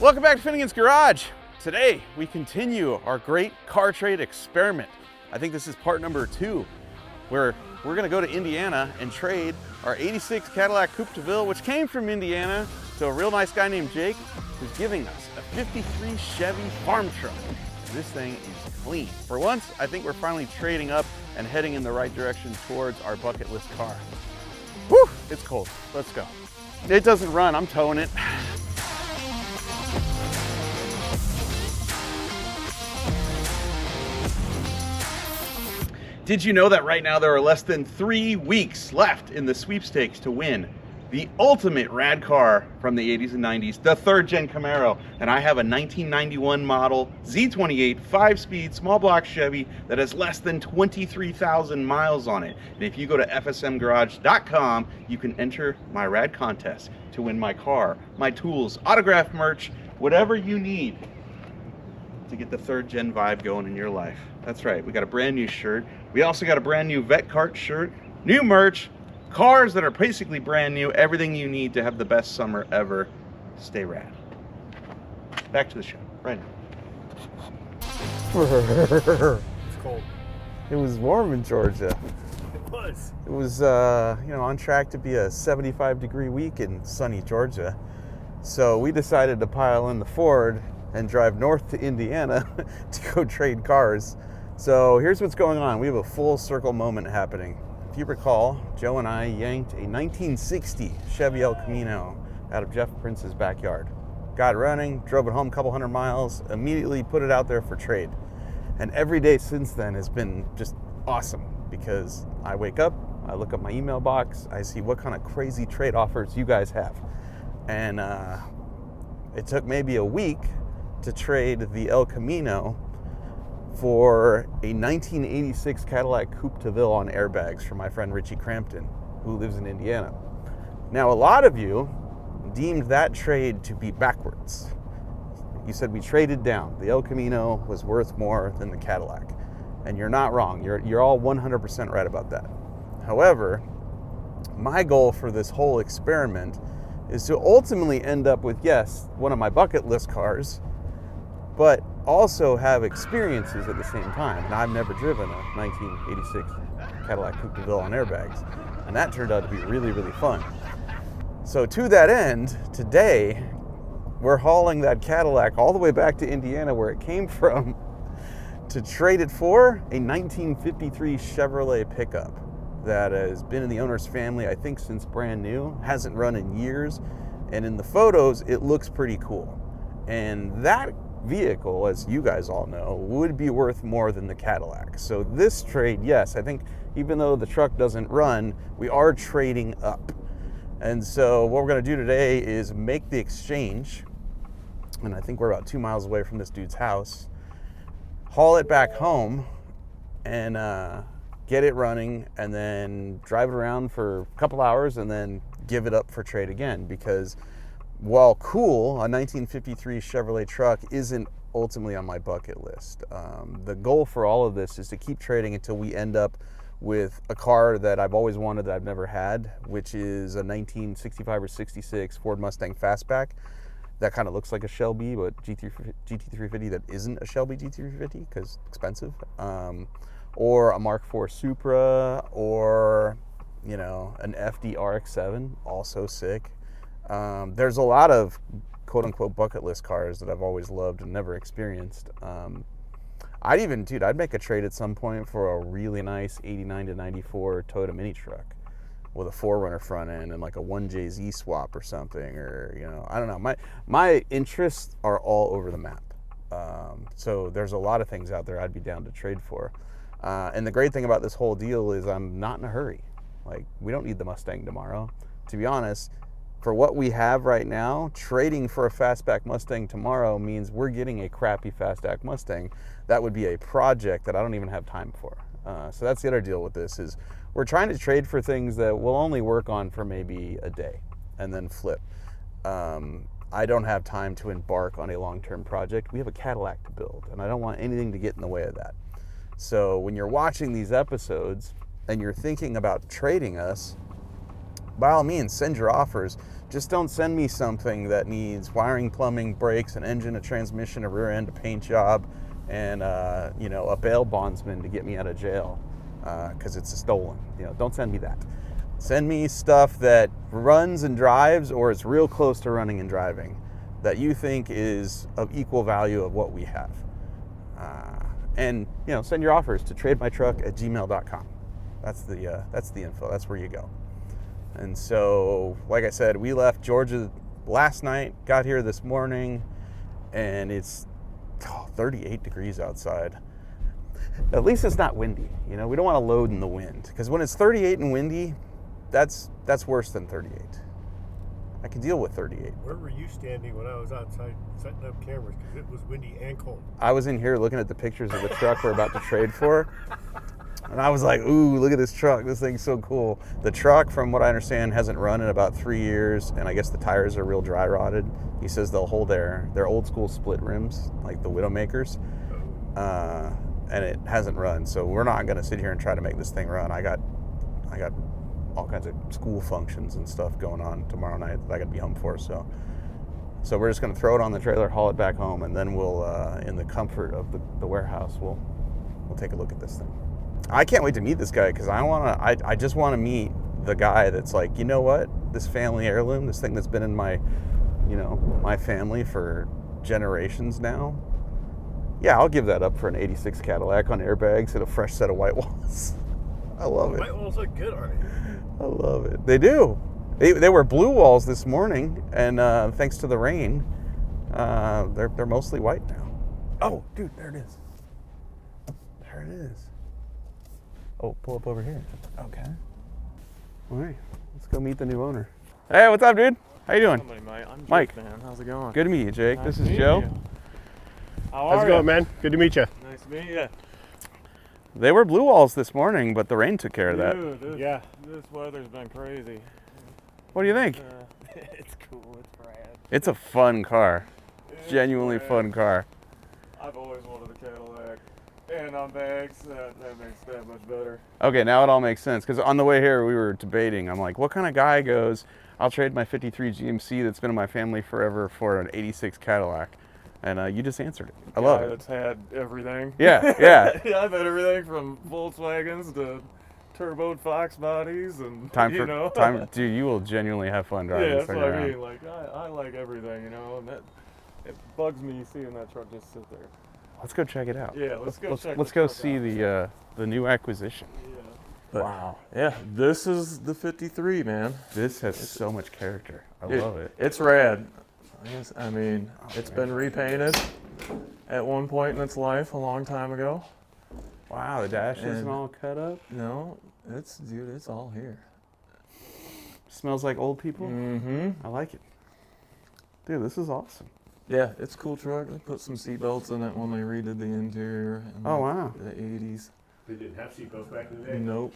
Welcome back to Finnegan's Garage. Today, we continue our great car trade experiment. I think this is part number 2, where we're gonna go to Indiana and trade our 86 Cadillac Coupe de Ville, which came from Indiana, to a real nice guy named Jake, who's giving us a 53 Chevy farm truck. This thing is clean. For once, I think we're finally trading up and heading in the right direction towards our bucket list car. Whew, it's cold, let's go. It doesn't run, I'm towing it. Did you know that right now there are less than 3 weeks left in the sweepstakes to win the ultimate rad car from the 80s and 90s, the 3rd gen Camaro? And I have a 1991 model Z28 5-speed small block Chevy that has less than 23,000 miles on it. And if you go to fsmgarage.com, you can enter my rad contest to win my car, my tools, autographed merch, whatever you need to get the 3rd gen vibe going in your life. That's right, we got a brand new shirt. We also got a brand new Vet Cart shirt, new merch, cars that are basically brand new, everything you need to have the best summer ever. Stay rad. Back to the show, right now. It's cold. It was warm in Georgia. It was. It was, on track to be a 75-degree week in sunny Georgia. So we decided to pile in the Ford and drive north to Indiana to go trade cars. So here's what's going on. We have a full circle moment happening. If you recall, Joe and I yanked a 1960 Chevy El Camino out of Jeff Prince's backyard. Got it running, drove it home a couple hundred miles, immediately put it out there for trade. And every day since then has been just awesome, because I wake up, I look up my email box, I see what kind of crazy trade offers you guys have. And it took maybe a week to trade the El Camino for a 1986 Cadillac Coupe de Ville on airbags from my friend Richie Crampton, who lives in Indiana. Now, a lot of you deemed that trade to be backwards. You said we traded down. The El Camino was worth more than the Cadillac. And you're not wrong. You're all 100% right about that. However, my goal for this whole experiment is to ultimately end up with, yes, one of my bucket list cars, but also have experiences at the same time. And I've never driven a 1986 Cadillac Coupe de Ville on airbags, and that turned out to be really, really fun. So to that end, today, we're hauling that Cadillac all the way back to Indiana, where it came from, to trade it for a 1953 Chevrolet pickup that has been in the owner's family, I think, since brand new, hasn't run in years, and in the photos, it looks pretty cool. And that vehicle, as you guys all know, would be worth more than the Cadillac. So this trade, yes, I think even though the truck doesn't run, we are trading up. And so what we're gonna do today is make the exchange, and I think we're about 2 miles away from this dude's house, haul it back home, and get it running, and then drive it around for a couple hours, and then give it up for trade again. Because while cool, a 1953 Chevrolet truck isn't ultimately on my bucket list. The goal for all of this is to keep trading until we end up with a car that I've always wanted that I've never had, which is a 1965 or 66 Ford Mustang Fastback. That kind of looks like a Shelby, but GT350 that isn't a Shelby GT350 because expensive. Or a Mark IV Supra, or an FD RX-7, also sick. There's a lot of quote-unquote bucket list cars that I've always loved and never experienced. I'd make a trade at some point for a really nice 89 to 94 Toyota mini truck with a 4Runner front end and like a 1JZ swap or something, or I don't know. My interests are all over the map. So there's a lot of things out there I'd be down to trade for. And the great thing about this whole deal is I'm not in a hurry. Like, we don't need the Mustang tomorrow. To be honest, for what we have right now, trading for a fastback Mustang tomorrow means we're getting a crappy fastback Mustang. That would be a project that I don't even have time for. So that's the other deal with this, is we're trying to trade for things that we'll only work on for maybe a day and then flip. I don't have time to embark on a long-term project. We have a Cadillac to build, and I don't want anything to get in the way of that. So when you're watching these episodes and you're thinking about trading us, by all means, send your offers Just don't send me something that needs wiring, plumbing, brakes, an engine, a transmission, a rear end, a paint job, and a bail bondsman to get me out of jail because it's stolen. Don't send me that. Send me stuff that runs and drives, or is real close to running and driving, that you think is of equal value of what we have. And send your offers to trademytruck@gmail.com. That's the info. That's where you go. And so, like I said, we left Georgia last night, got here this morning, and it's 38 degrees outside. At least it's not windy. We don't want to load in the wind, because when it's 38 and windy, that's worse than 38. I can deal with 38. Where were you standing when I was outside setting up cameras? Because it was windy and cold. I was in here looking at the pictures of the truck we're about to trade for. And I was like, ooh, look at this truck. This thing's so cool. The truck, from what I understand, hasn't run in about 3 years. And I guess the tires are real dry rotted. He says they'll hold their old school split rims, like the Widowmakers. And it hasn't run. So we're not going to sit here and try to make this thing run. I got all kinds of school functions and stuff going on tomorrow night that I got to be home for. So we're just going to throw it on the trailer, haul it back home, and then we'll, in the comfort of the warehouse, we'll take a look at this thing. I can't wait to meet this guy, because I just want to meet the guy that's like, you know what, this family heirloom, this thing that's been in my family for generations now. Yeah, I'll give that up for an 86 Cadillac on airbags and a fresh set of white walls. I love it. White walls look good, aren't they? I love it. They do. They were blue walls this morning, and thanks to the rain, they're mostly white now. Oh, dude, there it is. There it is. Oh, pull up over here. Okay. All right, let's go meet the new owner. Hey, what's up, dude? How you doing? Somebody, mate. I'm Jake, Mike. man. How's it going? Good to meet you, Jake. Nice This to is meet Joe. you. How are How's it going, man? Good to meet you. Nice to meet you. They were blue walls this morning, but the rain took care of that. Dude, Yeah. This weather's been crazy. What do you think? It's cool. It's rad. It's a fun car. It's Genuinely rad. fun car. I've always wanted a Cadillac. And on bags, that makes that much better. Okay, now it all makes sense. Because on the way here, we were debating. I'm like, what kind of guy goes, I'll trade my 53 GMC that's been in my family forever for an 86 Cadillac? And you just answered it. I love it. It's had everything. Yeah, yeah. Yeah, I've had everything from Volkswagens to turboed Fox bodies and, Time you for know. time, dude. You will genuinely have fun driving Yeah, this that's thing what I around. mean. Like, I like everything, you know, and it bugs me seeing that truck just sit there. Let's go check it out. Yeah, let's go check Let's the go truck see out. the new acquisition. Yeah. Wow, Yeah, this is the 53, man. this has so much character. I Dude, love it. It's rad. I mean, it's man. been repainted at one point in its life a long time ago. Wow, the dash isn't And- all cut up. No, dude, it's all here. Smells like old people. Mm-hmm. I like it, dude. This is awesome. Yeah, it's a cool truck. They put some seatbelts in it when they redid the interior in Oh, wow. the 80s. They didn't have seatbelts back in the day. Nope.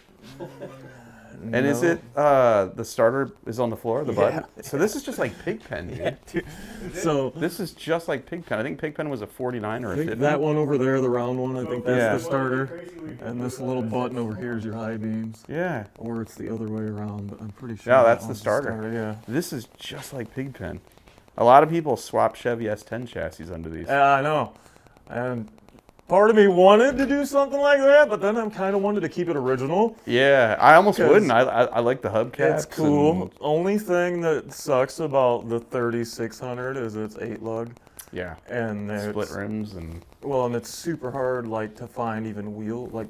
And is it the starter is on the floor, the button? So this is just like Pigpen, dude. So This is just like Pigpen. I think Pigpen was a 49 or I a think 50. that one over there, the round one, I think that's Yeah. the starter. And this little button over here is your high beams. Yeah. Or it's the other way around, but I'm pretty sure. Yeah, that that's the one's starter. Yeah. This is just like Pigpen. A lot of people swap Chevy S10 chassis under these. Yeah, I know. And part of me wanted to do something like that, but then I'm kind of wanted to keep it original. Yeah, I almost 'Cause wouldn't. I like the hubcaps. It's cool. and- Only thing that sucks about the 3600 is it's 8 lug. yeah. And Split it's, rims and well, and it's super hard like to find even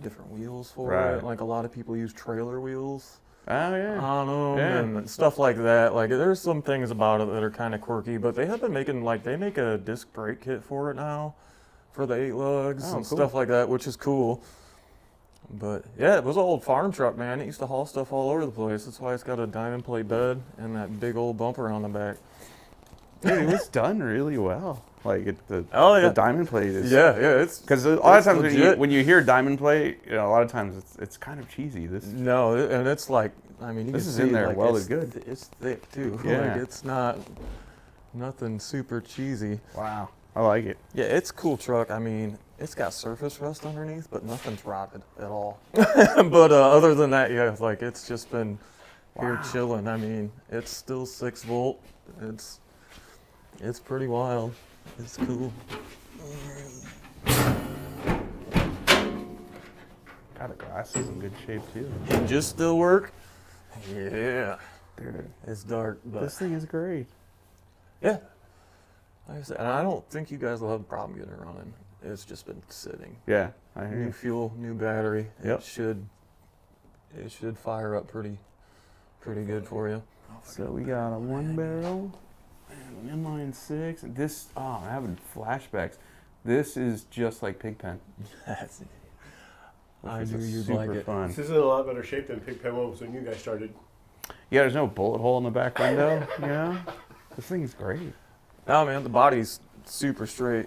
different wheels for Right. it. Like a lot of people use trailer wheels oh yeah. on them Yeah. and stuff like that. Like there's some things about it that are kind of quirky, but they have been making they make a disc brake kit for it now, for the 8 lugs Oh, and cool. stuff like that, which is cool. But yeah, it was an old farm truck, man. It used to haul stuff all over the place. That's why it's got a diamond plate bed and that big old bumper on the back. Dude, it was done really well. Like the yeah. diamond plate is. Yeah, it's Because a lot of it's times legit. when you hear diamond plate, a lot of times it's kind of cheesy. This no, and it's like I mean, you This can is see, in there like, welded it's, good. It's thick too. Yeah. Like it's not nothing super cheesy. wow, I like it. Yeah, it's a cool truck. I mean, it's got surface rust underneath, but nothing's rotted at all. But other than that, yeah, like it's just been here chilling. I mean, it's still 6 volt. It's pretty wild. It's cool. God, the glass is in good shape too. Hinges still work? Yeah. Dude, It's dark, but this thing is great. yeah. Like I said, and I don't think you guys will have a problem getting it running. It's just been sitting. Yeah, I hear New you. fuel, new battery. Yep. It should fire up pretty good for you. So we got a 1-barrel and an inline 6. This, I'm having flashbacks. This is just like Pigpen. I Which knew is you'd super like it. fun. This is in a lot better shape than Pigpen was when you guys started. Yeah, there's no bullet hole in the back window, you know? This thing is great. Oh man, the body's super straight.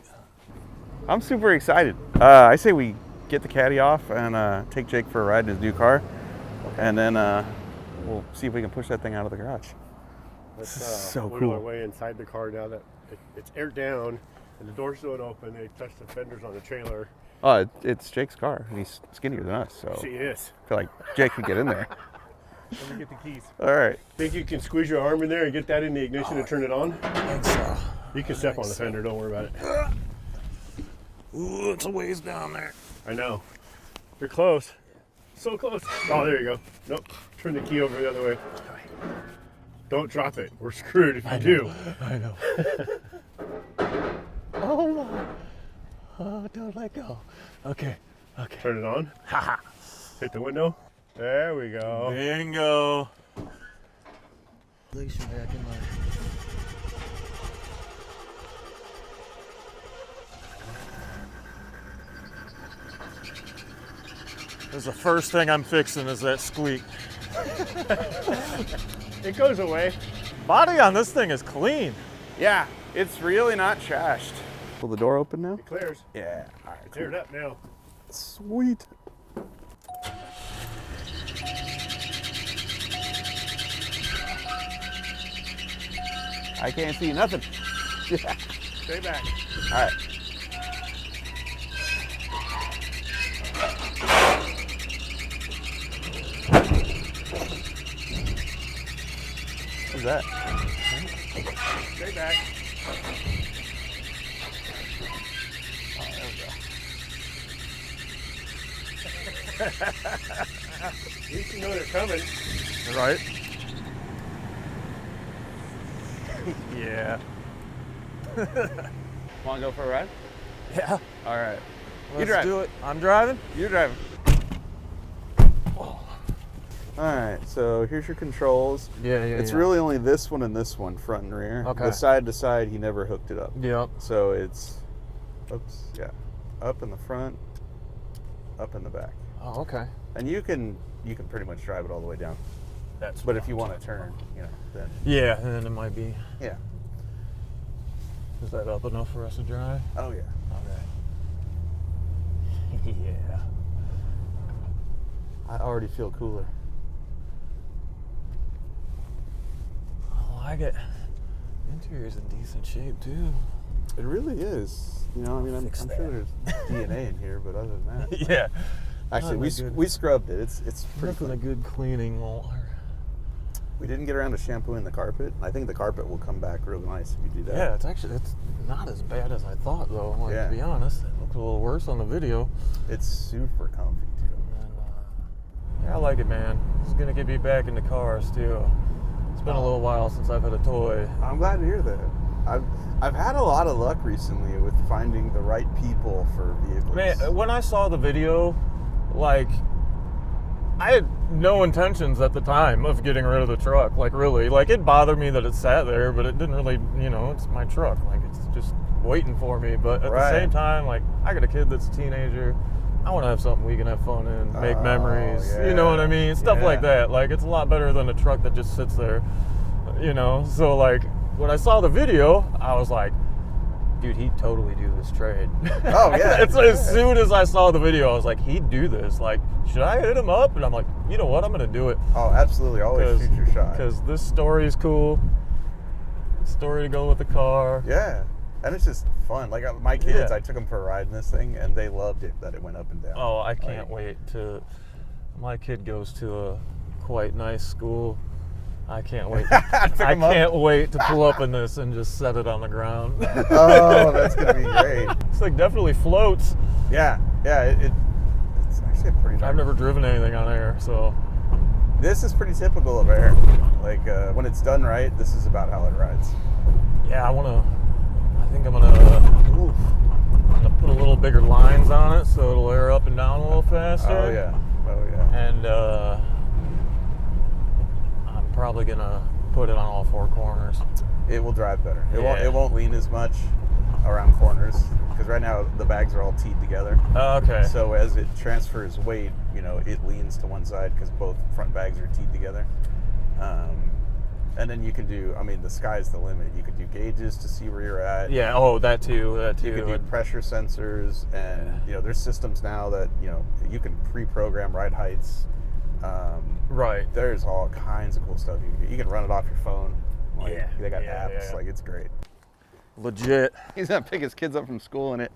I'm super excited. I say we get the Caddy off and take Jake for a ride in his new car. And then we'll see if we can push that thing out of the garage. Let's So wiggle our cool. way inside the car now that it's aired down and the doors don't open. They touch the fenders on the trailer. Oh, it's Jake's car, and he's skinnier than us, so She is. I feel like Jake can get in there. Let me get the keys. All right. Think you can squeeze your arm in there and get that in the ignition and turn it on? I think so. You can step on the fender, don't worry about it. Ooh, it's a ways down there. I know. You're close. So close. Oh, there you go. Nope. Turn the key over the other way. Don't drop it. We're screwed if you do. I know. Oh my. Oh, don't let go. Okay. Turn it on. Hit the window. There we go. Bingo. Place you back in my. This is the first thing I'm fixing is that squeak. It goes away. Body on this thing is clean. Yeah, it's really not trashed. Will the door open now? It clears. Yeah. All right. Cleared up now. Sweet. I can't see nothing. Yeah. Stay back. All right. What's that? Stay back. At least you know they're coming. Right? Yeah. Want to go for a ride? Yeah. All right. Let's drive. do it. I'm driving? You're driving. All right, so here's your controls. Yeah, It's really only this one and this one, front and rear. Okay. The side to side, he never hooked it up. Yep. So it's, up in the front, up in the back. Oh, okay. And you can pretty much drive it all the way down. But if you want to turn, then Yeah, and then it might be. yeah. Is that up enough for us to drive? Oh yeah. Okay. Yeah. I already feel cooler. I like it. Interior's in decent shape too. It really is. I'm Fix sure that. there's DNA in here, but other than that, Yeah. actually we scrubbed it. It's pretty Nothing a clean. good cleaning won't hurt. We didn't get around to shampooing the carpet. I think the carpet will come back real nice if you do that. Yeah, it's not as bad as I thought though. Like, Yeah. to be honest, it looked a little worse on the video. It's super comfy too. And, yeah, I like it, man. It's gonna get me back into cars too. It's been a little while since I've had a toy. I'm glad to hear that. I've had a lot of luck recently with finding the right people for vehicles. Man, when I saw the video, like, I had no intentions at the time of getting rid of the truck. Like, really. Like, it bothered me that it sat there, but it didn't really, it's my truck. Like, it's just waiting for me. But at the same time, like, I got a kid that's a teenager. I want to have something we can have fun in, make memories. yeah. You know what I mean? Stuff like Yeah. that. Like, it's a lot better than a truck that just sits there, So, like, when I saw the video, I was like, dude, he'd totally do this trade. Oh, yeah. As soon as I saw the video, I was like, he'd do this. Like, should I hit him up? And I'm like, you know what? I'm going to do it. Oh, absolutely. Always shoot your shot. Because this story is cool. Story to go with the car. Yeah. And it's just fun. Like my kids, Yeah. I took them for a ride in this thing, and they loved it that it went up and down. Oh, I can't wait to. My kid goes to a quite nice school I can't wait. Pick I 'em up. can't wait to pull up in this and just set it on the ground. Oh, that's gonna be great. This thing definitely floats. Yeah, it's actually pretty. I've never driven anything on air, so This is pretty typical of air. Like when it's done right, this is about how it rides. yeah, I think I'm gonna put a little bigger lines on it so it'll air up and down a little faster. Oh yeah. And I'm probably gonna put it on all four corners. It will drive better. Yeah. It won't lean as much around corners because right now the bags are all teed together. Okay. So as it transfers weight, it leans to one side because both front bags are teed together. And then you can do, the sky's the limit. You can do gauges to see where you're at. Yeah. Oh, that too. You can do pressure sensors, and there's systems now that you can pre-program ride heights. Right. There's all kinds of cool stuff you can do. You can run it off your phone. Yeah. They got Yeah, apps. yeah. Like it's great. Legit. He's gonna pick his kids up from school in it.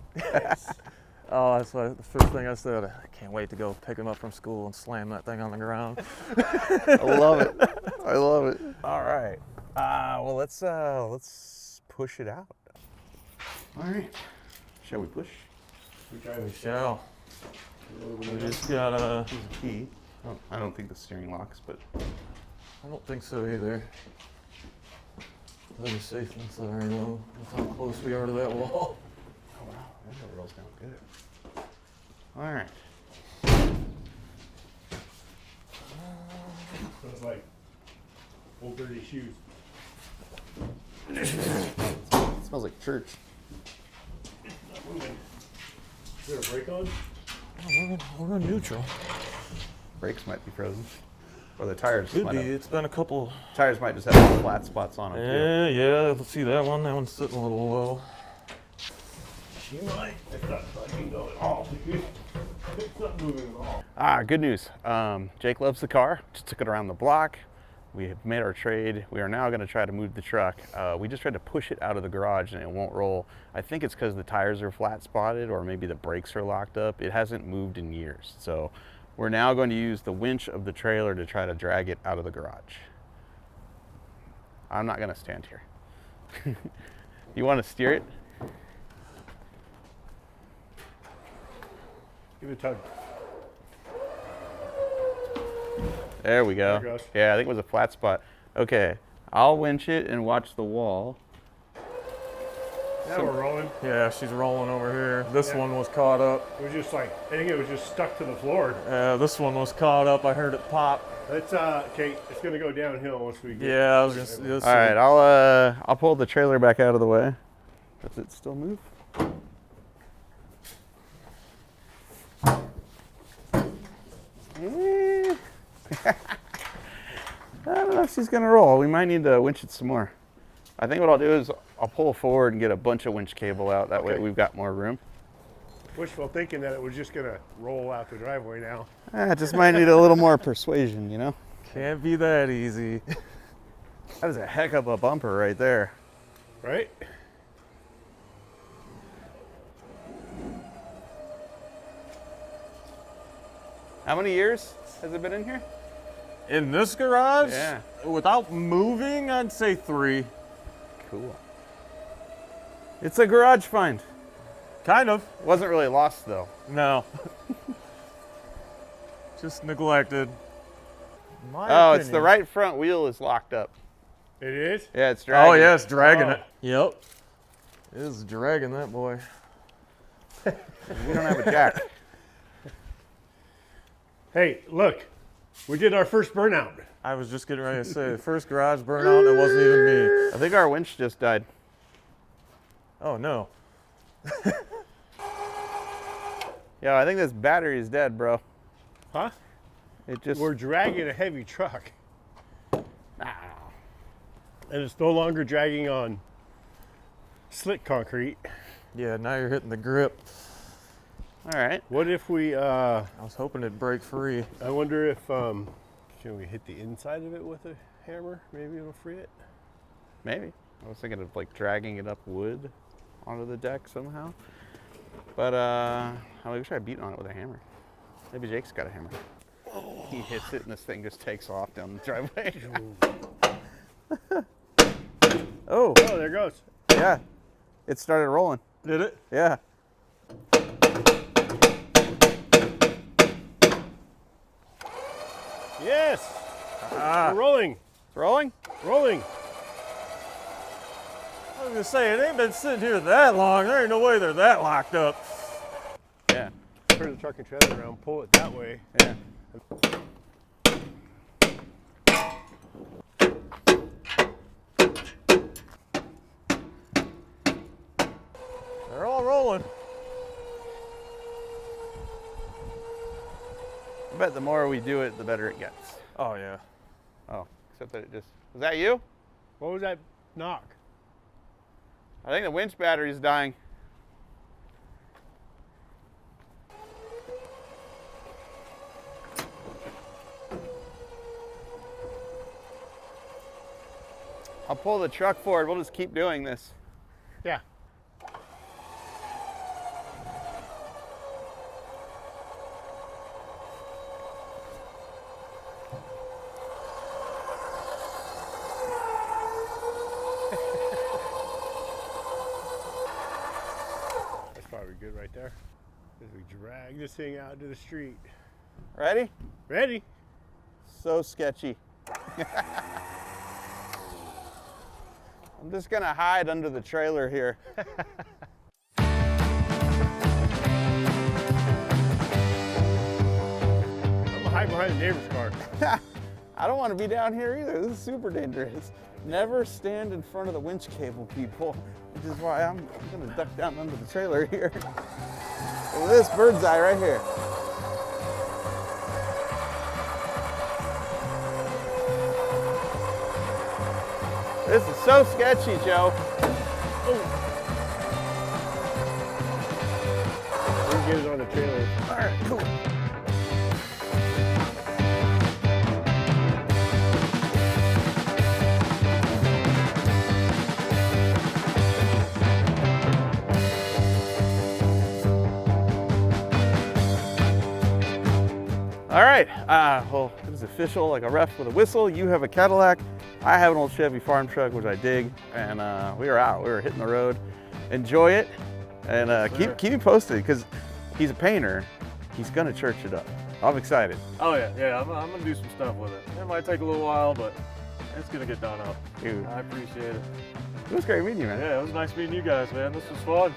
Oh, that's the first thing I said. I can't wait to go pick him up from school and slam that thing on the ground. I love it. I love it. All right. Well, let's push it out. All right. Shall we push? We shall. We just gotta. Here's a key. Oh, I don't think the steering locks, but I don't think so either. Let me see since I already know how close we are to that wall. oh wow, that rolls down good. All right. Smells like old dirty shoes. It smells like church. Is there a brake on? Oh, we're in neutral. Brakes might be frozen, or the tires. Could might be. have- It's been a couple. Tires might just have some flat spots on them too. Yeah. Let's see that one. That one's sitting a little low. She might. It's not fucking going at all. It's not moving at all. Good news. Jake loves the car. Just took it around the block. We have made our trade. We are now going to try to move the truck. We just tried to push it out of the garage and it won't roll. I think it's because the tires are flat spotted or maybe the brakes are locked up. It hasn't moved in years. So we're now going to use the winch of the trailer to try to drag it out of the garage. I'm not going to stand here. You want to steer it? Give it a tug. There we go. There it goes. Yeah, I think it was a flat spot. Okay, I'll winch it and watch the wall. Now we're rolling. Yeah, she's rolling over here. This one was caught up. It was just like, I think it was just stuck to the floor. This one was caught up. I heard it pop. It's okay. It's gonna go downhill once we get. Yeah, I was just. All right, I'll pull the trailer back out of the way. Does it still move? I don't know if she's gonna roll. We might need to winch it some more. I think what I'll do is I'll pull forward and get a bunch of winch cable out. That way Okay. we've got more room. Wishful thinking that it was just gonna roll out the driveway now. It just might need a little more persuasion, you know? Can't be that easy. That is a heck of a bumper right there. Right? How many years has it been in here? In this garage? Yeah. Without moving, I'd say 3. Cool. It's a garage find. Kind of. Wasn't really lost though. No. Just neglected. Oh, it's the right front wheel is locked up. It is? Yeah, it's dragging. Oh, yeah, it's dragging Oh. it. Yep. It is dragging that boy. We don't have a jack. Hey, look. We did our first burnout. I was just getting ready to say, the first garage burnout, it wasn't even me. I think our winch just died. Oh, no. Yeah, I think this battery is dead, bro. Huh? It just. We're dragging a heavy truck. Ah. And it's no longer dragging on slick concrete. Yeah, now you're hitting the grip. All right. What if we, I was hoping it'd break free. I wonder if, can we hit the inside of it with a hammer? Maybe it'll free it. Maybe. I was thinking of like dragging it up wood onto the deck somehow. But we try beating on it with a hammer. Maybe Jake's got a hammer. He hits it and this thing just takes off down the driveway. Oh, Oh, there it goes. yeah. It started rolling. Did it? Yeah. Yes. We're rolling. It's rolling? Rolling. I was gonna say, it ain't been sitting here that long. There ain't no way they're that locked up. Yeah. Turn the truck and trailer around, pull it that way. Yeah. They're all rolling. I bet the more we do it, the better it gets. Oh yeah. Oh, except that it just... Was that you? What was that knock? I think the winch battery's dying. I'll pull the truck forward. We'll just keep doing this. Yeah. That's probably good right there. As we drag this thing out to the street. Ready? Ready? So sketchy. I'm just gonna hide under the trailer here. I'm gonna hide behind the neighbor's car. I don't want to be down here either. This is super dangerous. Never stand in front of the winch cable, people, which is why I'm gonna duck down under the trailer here. Look at this bird's eye right here. This is so sketchy, Joe. We can get it on the trailer. All right, cool. All right, well, it was official, like a ref with a whistle. You have a Cadillac. I have an old Chevy farm truck, which I dig, and we were out. We were hitting the road. Enjoy it, and keep me posted, because he's a painter. He's gonna church it up. I'm excited. Oh yeah. I'm gonna do some stuff with it. It might take a little while, but it's gonna get done up. Dude, I appreciate it. it was great meeting you, man. Yeah, it was nice meeting you guys, man. This was fun.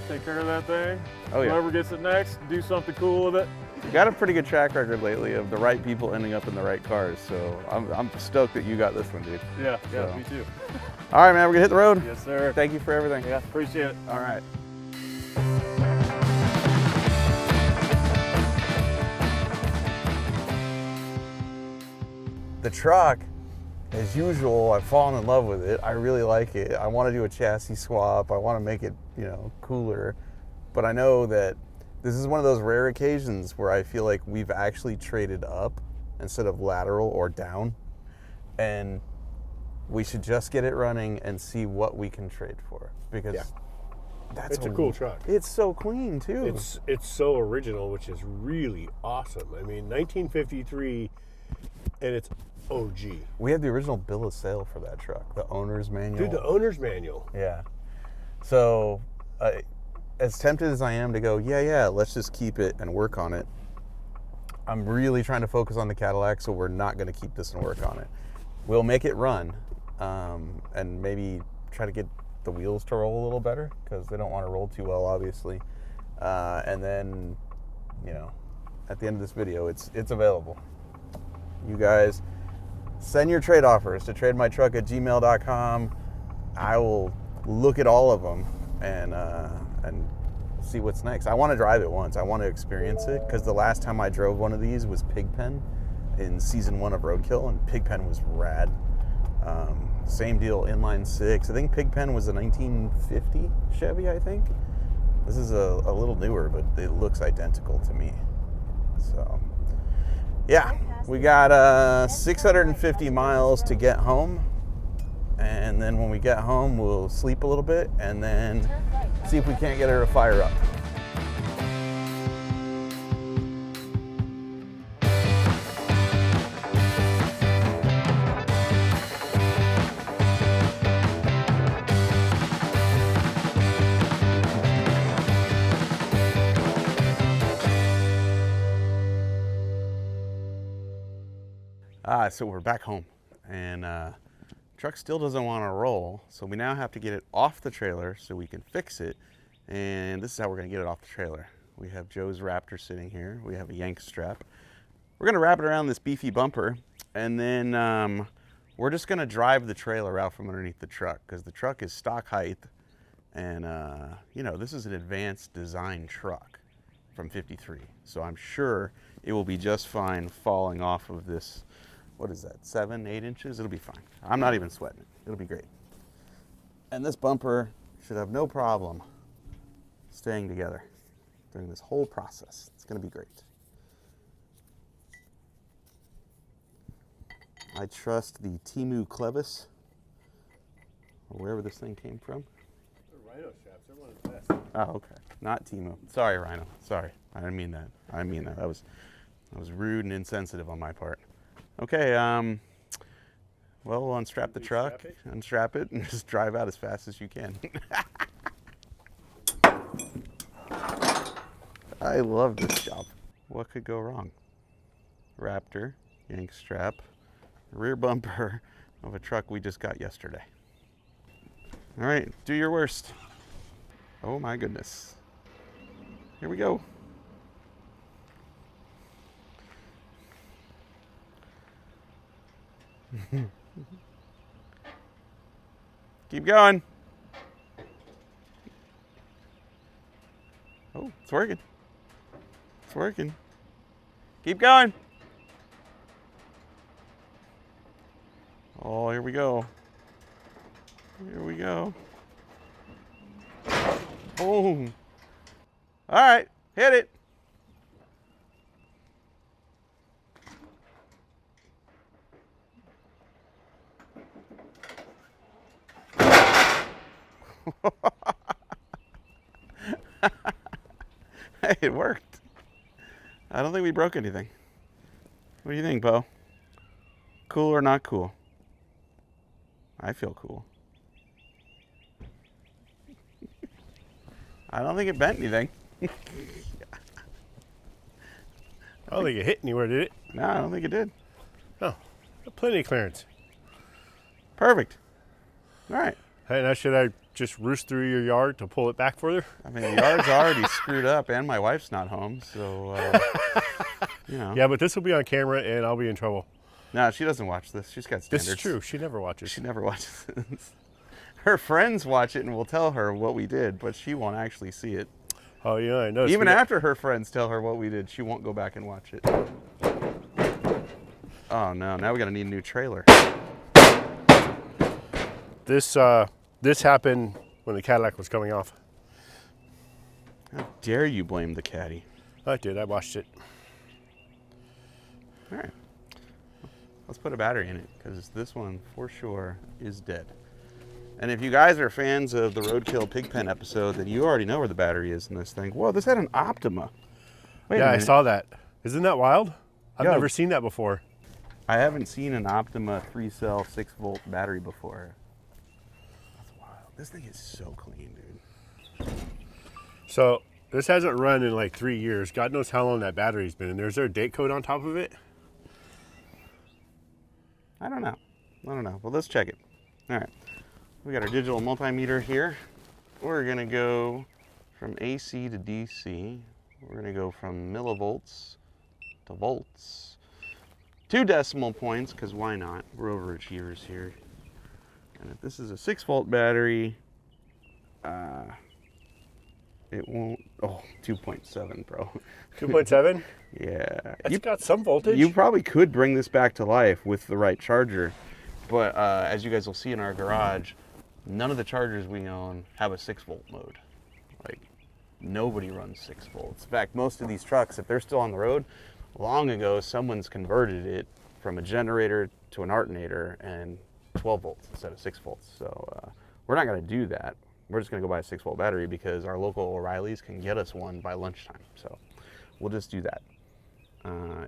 Take care of that thing. Oh, yeah. Whoever gets it next, do something cool with it. You got a pretty good track record lately of the right people ending up in the right cars, so I'm stoked that you got this one, dude. Yeah, So. me too. All right, man, we're gonna hit the road. Yes, sir. Thank you for everything. Yeah, appreciate it. All right. The truck, as usual, I've fallen in love with it. I really like it. I want to do a chassis swap. I want to make it, cooler. But I know that this is one of those rare occasions where I feel like we've actually traded up instead of lateral or down. And we should just get it running and see what we can trade for, because It's a cool truck. It's so clean too. It's so original, which is really awesome. I mean, 1953, and it's OG. We have the original bill of sale for that truck, the owner's manual. Dude, the owner's manual. Yeah. So, as tempted as I am to go, yeah, let's just keep it and work on it, I'm really trying to focus on the Cadillac, so we're not going to keep this and work on it. We'll make it run, and maybe try to get the wheels to roll a little better, because they don't want to roll too well, obviously. And then, at the end of this video, it's available. You guys send your trade offers to trademytruck@gmail.com. I will look at all of them and see what's next. I want to drive it once. I want to experience it, because the last time I drove one of these was Pigpen in season 1 of Roadkill, and Pigpen was rad. Same deal, inline 6. I think Pigpen was a 1950 Chevy, I think. This is a little newer, but it looks identical to me. So, yeah, we got 650 miles to get home. And then when we get home, we'll sleep a little bit and then see if we can't get her to fire up. So we're back home, and truck still doesn't want to roll, so we now have to get it off the trailer so we can fix it. And this is how we're going to get it off the trailer. We have Joe's Raptor sitting here. We have a yank strap. We're going to wrap it around this beefy bumper, and then we're just going to drive the trailer out from underneath the truck, because the truck is stock height, and you know, this is an advanced design truck from '53, so I'm sure it will be just fine falling off of this. What is that, 7, 8 inches? It'll be fine. I'm not even sweating it. It'll be great. And this bumper should have no problem staying together during this whole process. It's going to be great. I trust the Timu Clevis, or wherever this thing came from. The Rhino straps, they're one of the best. Oh, okay. Not Timu. Sorry, Rhino. Sorry. I didn't mean that. I didn't mean that. That was rude and insensitive on my part. Okay, well, we'll unstrap the truck, unstrap it, and just drive out as fast as you can. I love this job. What could go wrong? Raptor, yank strap, rear bumper of a truck we just got yesterday. All right, do your worst. Oh my goodness. Here we go. Keep going. Oh, it's working. It's working. Keep going. Oh, here we go. Here we go. Boom. All right, hit it. Hey, it worked. I don't think we broke anything. What do you think, Bo? Cool or not cool? I feel cool. I don't think it bent anything. I don't think it hit anywhere, did it? No, I don't think it did. Oh, plenty of clearance. Perfect. All right. Hey, now should I just roost through your yard to pull it back further? I mean, the yard's already screwed up, and my wife's not home, so, you know. Yeah, but this will be on camera, and I'll be in trouble. No, she doesn't watch this. She's got standards. This is true. She never watches. She never watches this. Her friends watch it and will tell her what we did, but she won't actually see it. Oh, yeah, I know. Even after her friends tell her what we did, she won't go back and watch it. Oh, no. Now we got to need a new trailer. This happened when the Cadillac was coming off. How dare you blame the Caddy? I did. I watched it. All right. Let's put a battery in it, because this one, for sure, is dead. And if you guys are fans of the Roadkill Pigpen episode, then you already know where the battery is in this thing. Whoa, this had an Optima. Wait Yeah, a I minute. saw that. Isn't that wild? I've Yo. never seen that before. I haven't seen an Optima 3-cell 6-volt battery before. That's wild. This thing is so clean, dude. So this hasn't run in like 3 years. God knows how long that battery's been in there. Is there a date code on top of it? I don't know. Well, let's check it. All right. We got our digital multimeter here. We're going to go from AC to DC. We're going to go from millivolts to volts. 2 decimal points, because why not? We're overachievers here. And if this is a 6-volt battery, it won't. Oh, 2.7, bro. 2.7? Yeah. It's got some voltage. You probably could bring this back to life with the right charger, but as you guys will see in our garage, none of the chargers we own have a 6-volt mode. Like, nobody runs 6 volts. In fact, most of these trucks, if they're still on the road, long ago someone's converted it from a generator to an alternator and 12 volts instead of 6 volts. So we're not going to do that. We're just going to go buy a 6-volt battery because our local O'Reilly's can get us one by lunchtime. So we'll just do that.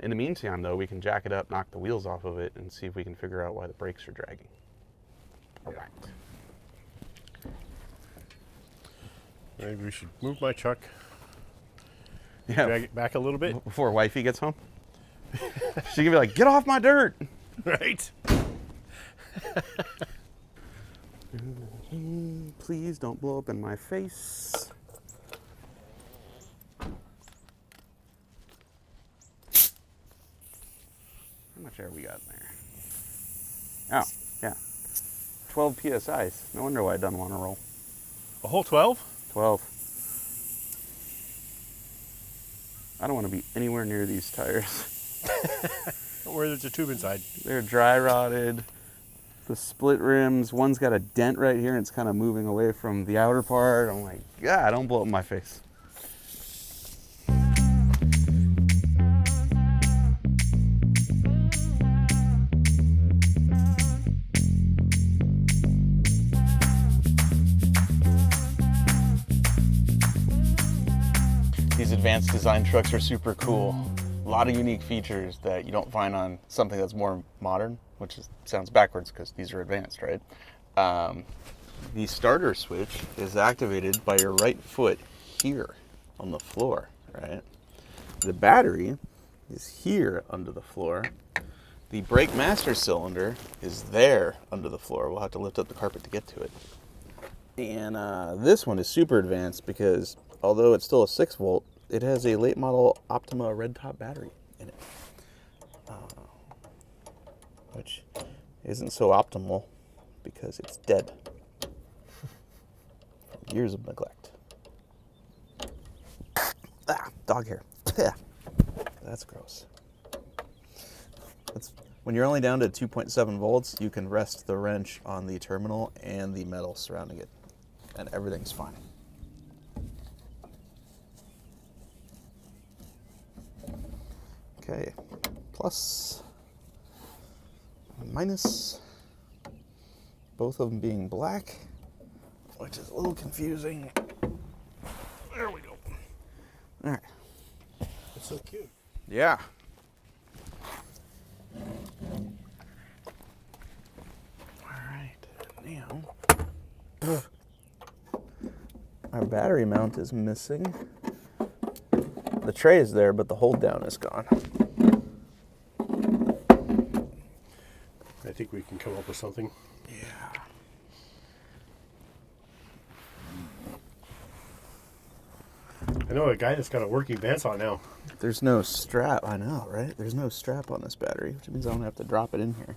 In the meantime, though, we can jack it up, knock the wheels off of it, and see if we can figure out why the brakes are dragging. All right. Maybe we should move my truck, Yeah. drag it back a little bit. Before wifey gets home, she can be like, "Get off my dirt." Right? Please don't blow up in my face. How much air we got in there? Oh, yeah. 12 PSIs. No wonder why it doesn't want to roll. A whole 12? 12. I don't want to be anywhere near these tires. Don't worry, there's a tube inside. They're dry rotted. The split rims, one's got a dent right here and it's kind of moving away from the outer part. I'm like, God, don't blow up my face. These advanced design trucks are super cool. A lot of unique features that you don't find on something that's more modern, which sounds backwards because these are advanced, right? The starter switch is activated by your right foot here on the floor, right? The battery is here under the floor. The brake master cylinder is there under the floor. We'll have to lift up the carpet to get to it. And this one is super advanced because although it's still a 6 volt, it has a late model Optima red top battery in it, which isn't so optimal because it's dead from years of neglect. Ah, dog hair. That's gross. When you're only down to 2.7 volts, you can rest the wrench on the terminal and the metal surrounding it, and everything's fine. Okay, plus and minus, both of them being black, which is a little confusing. There we go. All right. That's so cute. Yeah. All right, now our battery mount is missing. The tray is there, but the hold down is gone. I think we can come up with something. Yeah. I know a guy that's got a working bandsaw now. There's no strap. I know, right? There's no strap on this battery, which means I'm gonna have to drop it in here.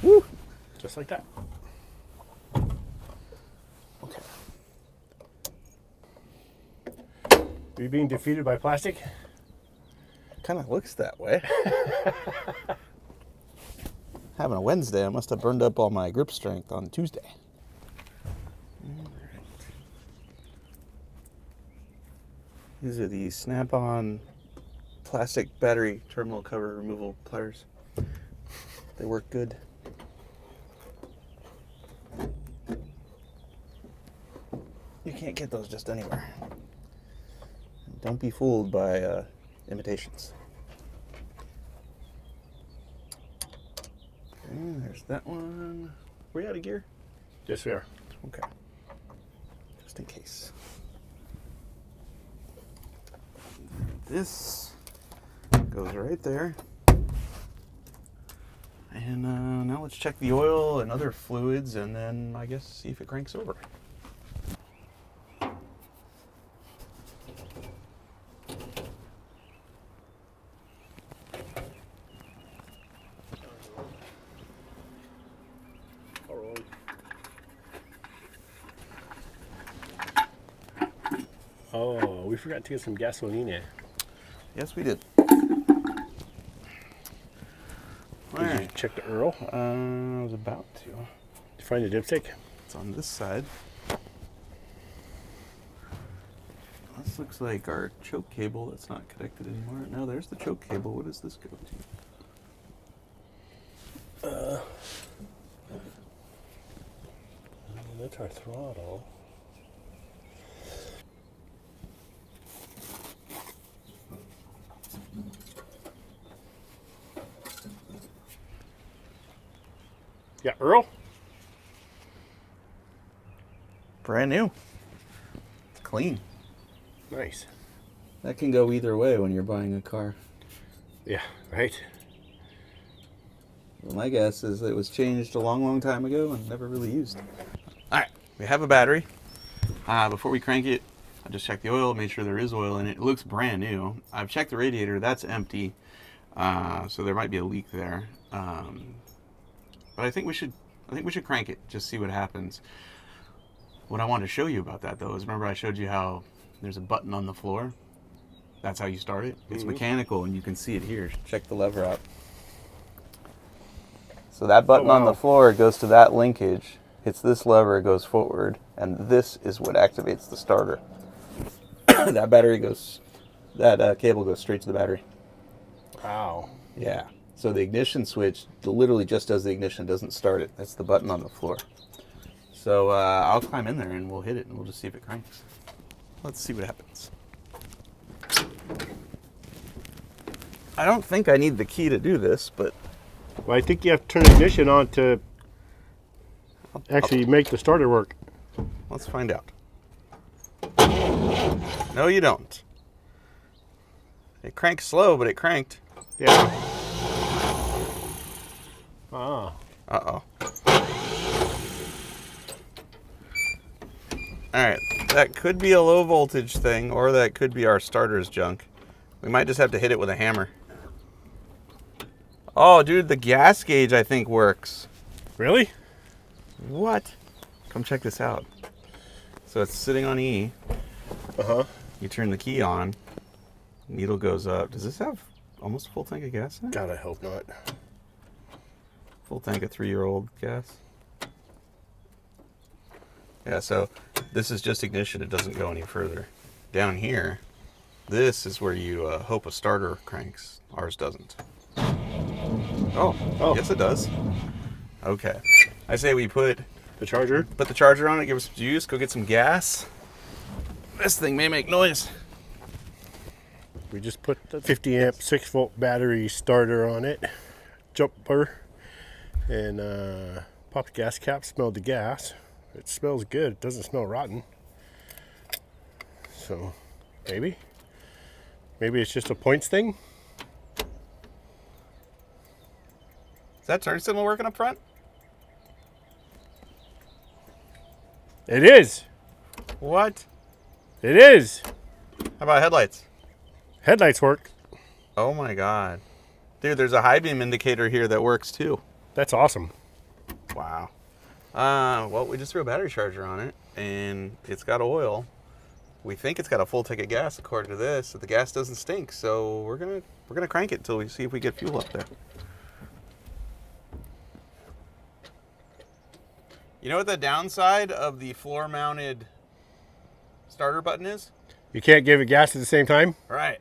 Woo! Just like that. Okay. Are you being defeated by plastic? Kind of looks that way. Having a Wednesday, I must have burned up all my grip strength on Tuesday. All right. These are the snap-on plastic battery terminal cover removal pliers. They work good. You can't get those just anywhere. Don't be fooled by imitations. Okay, there's that one. Were you out of gear? Yes, we are. Okay. Just in case. This goes right there. And now let's check the oil and other fluids and then I guess see if it cranks over. Oh, we forgot to get some gasolina. Yes, we did. Did you check the Earl? I was about to. Did you find the dipstick? It's on this side. This looks like our choke cable that's not connected anymore. No, there's the choke cable. What does this go to? That's our throttle. Yeah, Earl? Brand new. It's clean. Nice. That can go either way when you're buying a car. Yeah, right. Well, my guess is it was changed a long, long time ago and never really used. All right, we have a battery. Before we crank it, I just checked the oil, made sure there is oil in it. It looks brand new. I've checked the radiator, that's empty. So there might be a leak there. But I think we should crank it, just see what happens. What I wanted to show you about that though is, remember I showed you how there's a button on the floor? That's how you start it. It's mechanical and you can see it here. Check the lever out. So that button on the floor goes to that linkage, hits this lever, it goes forward, and this is what activates the starter. That cable goes straight to the battery. Wow. Yeah. So the ignition switch literally just does the ignition, doesn't start it. That's the button on the floor. So I'll climb in there and we'll hit it and we'll just see if it cranks. Let's see what happens. I don't think I need the key to do this, but... Well, I think you have to turn the ignition on to actually make the starter work. Let's find out. No, you don't. It cranks slow, but it cranked. Yeah. Ah. Uh-oh. Alright, that could be a low voltage thing, or that could be our starter's junk. We might just have to hit it with a hammer. Oh, dude, the gas gauge, I think, works. Really? What? Come check this out. So it's sitting on E. Uh-huh. You turn the key on. Needle goes up. Does this have almost a full tank of gas in it? God, I hope not. Full tank of 3-year-old gas. Yeah, so this is just ignition. It doesn't go any further. Down here, this is where you hope a starter cranks. Ours doesn't. Oh, yes it does. Okay. I say we put the charger on it, give it some juice, go get some gas. This thing may make noise. We just put the 50 amp 6-volt battery starter on it, jumper, and popped the gas cap, smelled the gas. It smells good. It doesn't smell rotten. So maybe it's just a points thing. Is that turn signal working up front? It is. What? It is. How about headlights? Headlights work. Oh my God. Dude, there's a high beam indicator here that works too. That's awesome. Wow. Well, we just threw a battery charger on it and it's got oil. We think it's got a full tank of gas according to this. So the gas doesn't stink, so we're gonna crank it until we see if we get fuel up there. You know what the downside of the floor-mounted starter button is? You can't give it gas at the same time? Right.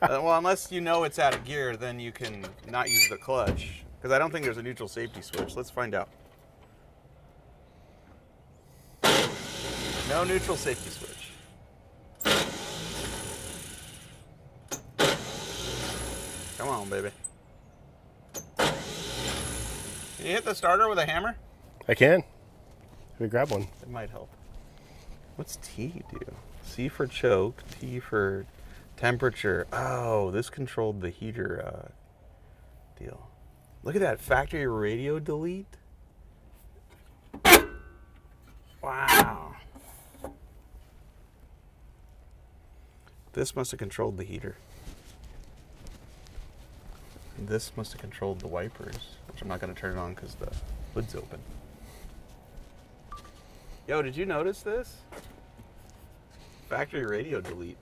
Well, unless you know it's out of gear, then you can not use the clutch. Because I don't think there's a neutral safety switch. Let's find out. No neutral safety switch. Come on, baby. Can you hit the starter with a hammer? I can. Let me grab one. It might help. What's T do? C for choke, T for temperature. Oh, this controlled the heater deal. Look at that factory radio delete. Wow. This must have controlled the heater. This must have controlled the wipers, which I'm not going to turn it on because the hood's open. Yo, did you notice this? Factory radio delete.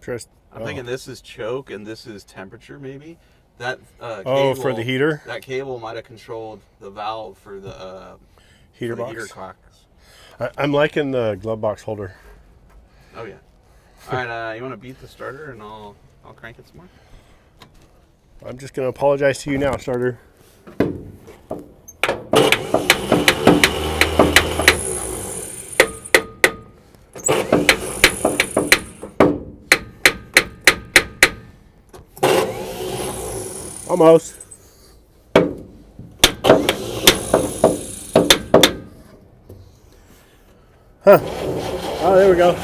I'm thinking this is choke and this is temperature, maybe. That cable, for the heater? That cable might have controlled the valve for the heater for the box. Heater cocks. I'm liking the glove box holder. Oh yeah. All right, you want to beat the starter and I'll crank it some more. I'm just gonna apologize to you now, starter. Almost. Huh. Oh, there we go.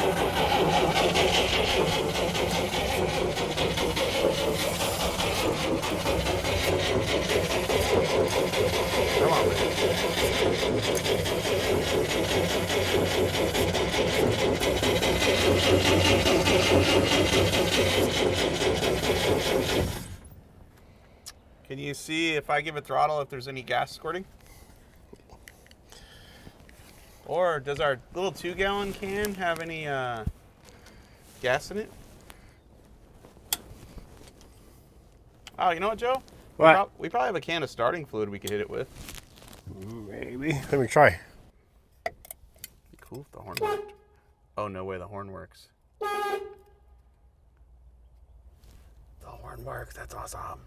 Can you see if I give it throttle if there's any gas squirting? Or does our little 2-gallon can have any gas in it? Oh, you know what, Joe? What? We probably have a can of starting fluid we could hit it with. Maybe. Let me try. Be cool if the horn worked. Oh, no way the horn works. The horn works. That's awesome.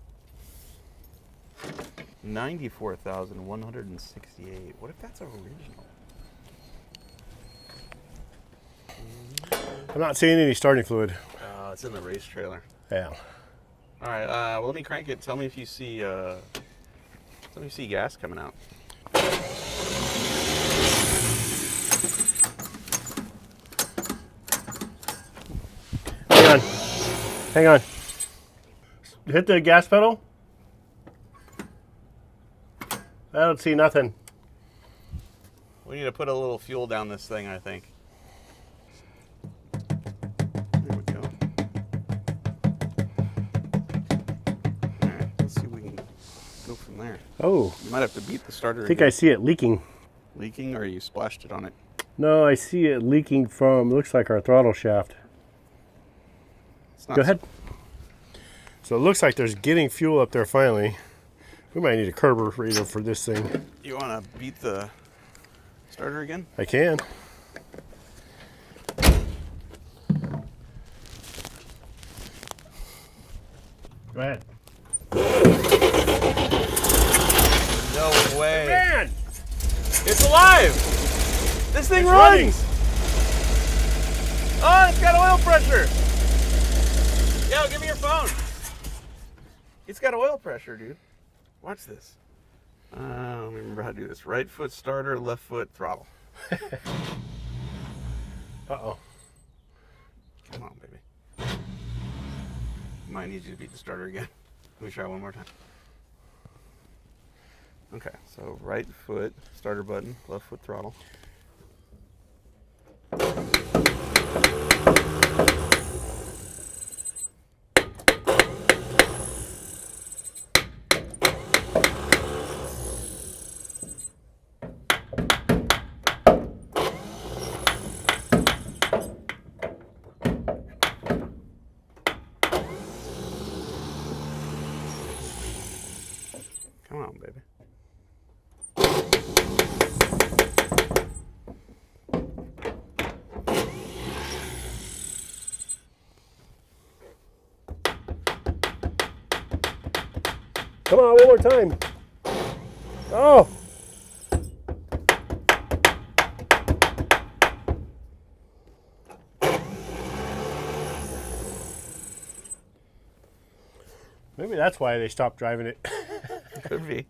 94,168. What if that's original? I'm not seeing any starting fluid. It's in the race trailer. Yeah. All right. Well, let me crank it. Tell me if you see. Tell me if you see gas coming out. Hang on. Hang on. Hit the gas pedal. I don't see nothing. We need to put a little fuel down this thing, I think. There we go. All right, let's see if we can go from there. Oh, You might have to beat the starter I think again. I see it leaking. Leaking, or you splashed it on it? No, I see it leaking from, looks like our throttle shaft. It's not Go ahead. So it looks like there's getting fuel up there finally. We might need a carburetor for this thing. You want to beat the starter again? I can. Go ahead. No way. Man! It's alive! This thing It's runs! running. Oh, it's got oil pressure! Yo, give me your phone. It's got oil pressure, dude. Watch this. Let me remember how to do this. Right foot starter, left foot throttle. Uh-oh. Come on, baby. Might need you to beat the starter again. Let me try one more time. Okay, so right foot starter button, left foot throttle. Come on, baby. Come on, one more time. Oh! Maybe that's why they stopped driving it. Could be.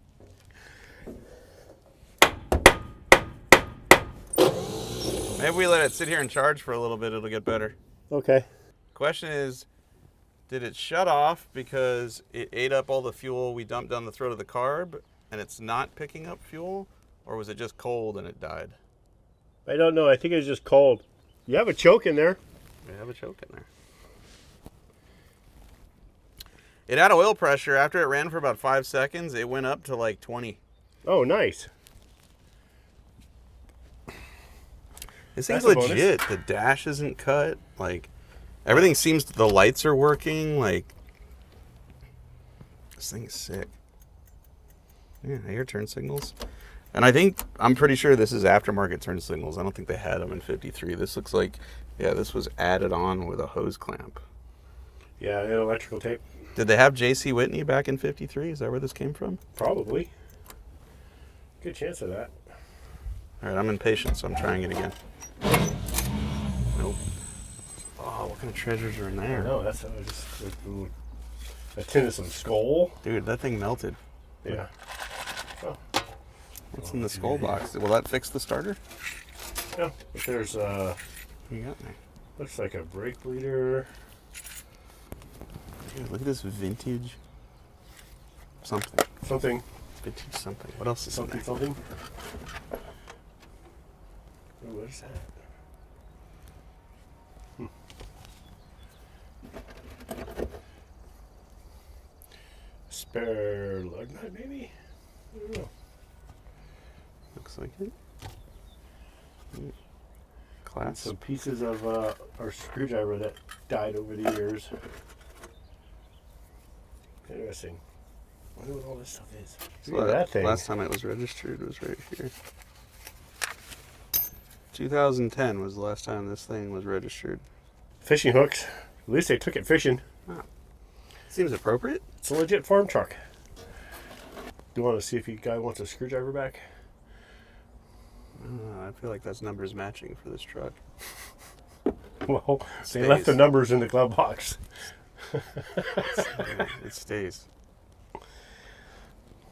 Maybe we let it sit here and charge for a little bit, it'll get better. Okay. Question is, did it shut off because it ate up all the fuel we dumped down the throat of the carb and it's not picking up fuel? Or was it just cold and it died? I don't know. I think it's just cold. You have a choke in there. We have a choke in there. It had oil pressure. After it ran for about 5 seconds, it went up to like 20. Oh, nice. This thing's That's a bonus. legit. The dash isn't cut. Like, everything seems, the lights are working. Like, this thing is sick. Yeah, I hear turn signals. And I'm pretty sure this is aftermarket turn signals. I don't think they had them in 53. This looks like, yeah, this was added on with a hose clamp. Yeah, and electrical tape. Did they have J.C. Whitney back in 53? Is that where this came from? Probably. Good chance of that. All right, I'm impatient, so I'm trying it again. Nope. Oh, what kind of treasures are in there? No, that's just a tin of some skull. Dude, that thing melted. Yeah. Oh. What's in the skull box? Will that fix the starter? Yeah. But there's What you got there? looks like a brake bleeder. Dude, look at this vintage something. Something. Vintage something. What else is Something. in there? Something. Ooh, what is that? spare lug nut, maybe? I don't know. Looks like it. Class. Some pieces of our screwdriver that died over the years. Interesting. I wonder what all this stuff is. Look at that thing. Last time it was registered was right here. 2010 was the last time this thing was registered. Fishing hooks. At least they took it fishing. Oh. Seems appropriate. It's a legit farm truck. Do you want to see if you guy wants a screwdriver back? I feel like that's numbers matching for this truck. Well, they left the numbers in the glove box. It stays. All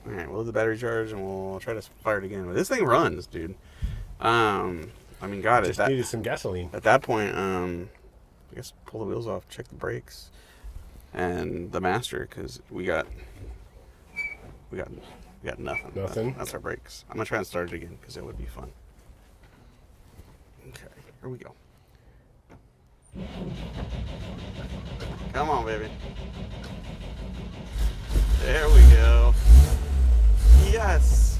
right, we'll let the battery charge and we'll try to fire it again. But this thing runs, dude. I mean, God, Just needed some gasoline. At that point, I guess pull the wheels off, check the brakes, and the master, because we got nothing. Nothing. That's our brakes. I'm gonna try and start it again because it would be fun. Okay, here we go. Come on, baby. There we go. Yes.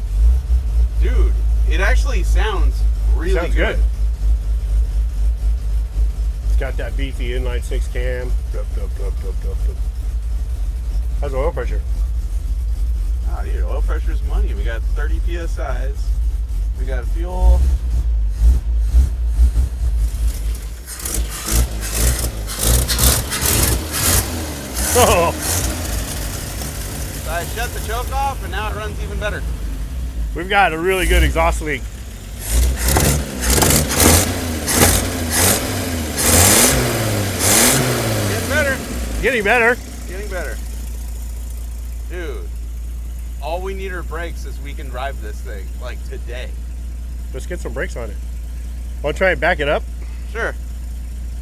Dude, it actually sounds really good. It's got that beefy inline 6 cam. How's the oil pressure? Oh, dude, oil pressure's money. We got 30 PSIs. We got fuel. Oh! So I shut the choke off, and now it runs even better. We've got a really good exhaust leak. Getting better. Getting better. Getting better. Dude, all we need are brakes is we can drive this thing, like today. Let's get some brakes on it. Want to try and back it up? Sure.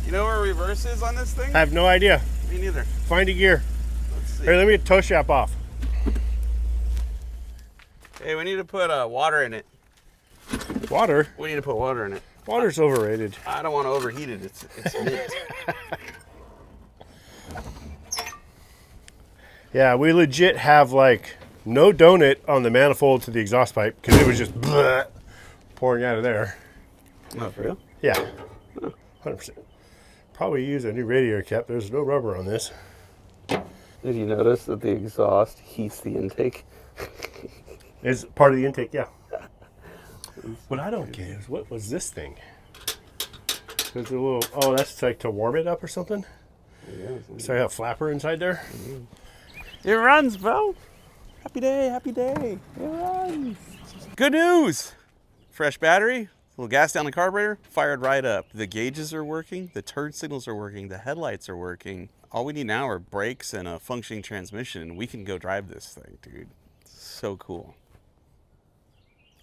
You know where reverse is on this thing? I have no idea. Me neither. Find a gear. Let's see. Here, let me get toe strap off. Hey, we need to put water in it. Water? We need to put water in it. Water's overrated. I don't want to overheat it. It's mint. Yeah, we legit have like no donut on the manifold to the exhaust pipe because it was just pouring out of there. Oh, for real? Yeah, 100%. Probably use a new radiator cap. There's no rubber on this. Did you notice that the exhaust heats the intake? It's part of the intake, yeah. What I don't get is what was this thing? There's a little, oh, that's like to warm it up or something? Yeah. So I have a flapper inside there? It runs, bro. Happy day, happy day. It runs. Good news. Fresh battery, a little gas down the carburetor, fired right up. The gauges are working, the turn signals are working, the headlights are working. All we need now are brakes and a functioning transmission, and we can go drive this thing, dude. It's so cool.